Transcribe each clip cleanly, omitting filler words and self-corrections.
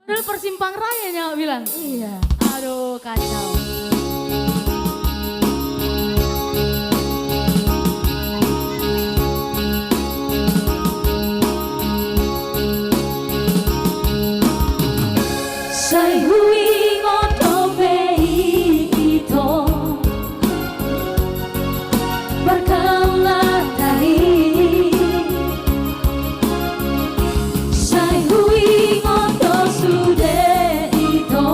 Padahal persimpang raya nyawa bilang. Iya. Aduh kacau. Sai hui ngoto pei ito berkaulah tadi. Sai hui ngoto sude ito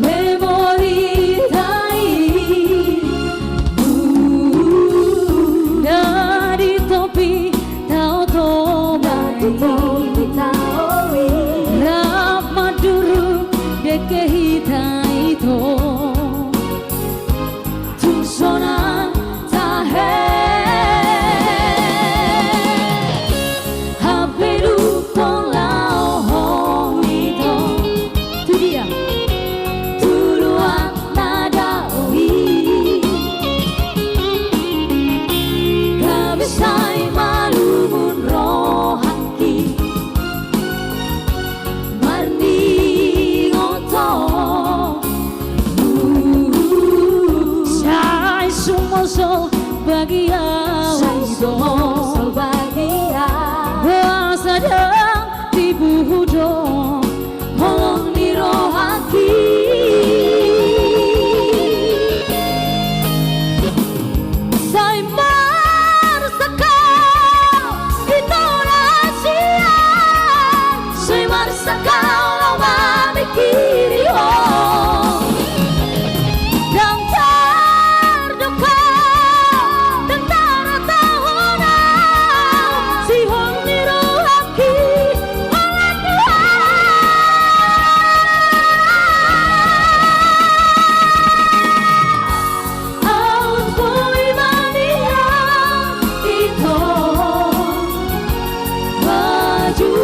memori tai dari topi tau to Kehita itu Tusona tahe Haperu kolao itu Itu dia Tuluan nada oi Kabisai malumun rohaki Sumosol bagia Sumosol bagia Sadang tibu hudong Holong ni rohaki Sai marsakau Indonesia Sai marsakau Lama mikiri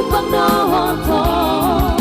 Bang dohon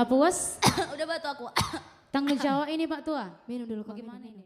Nggak puas? Udah batu aku. Tanggung jawab ini Pak Tua. Minum dulu kau. Bagaimana ini?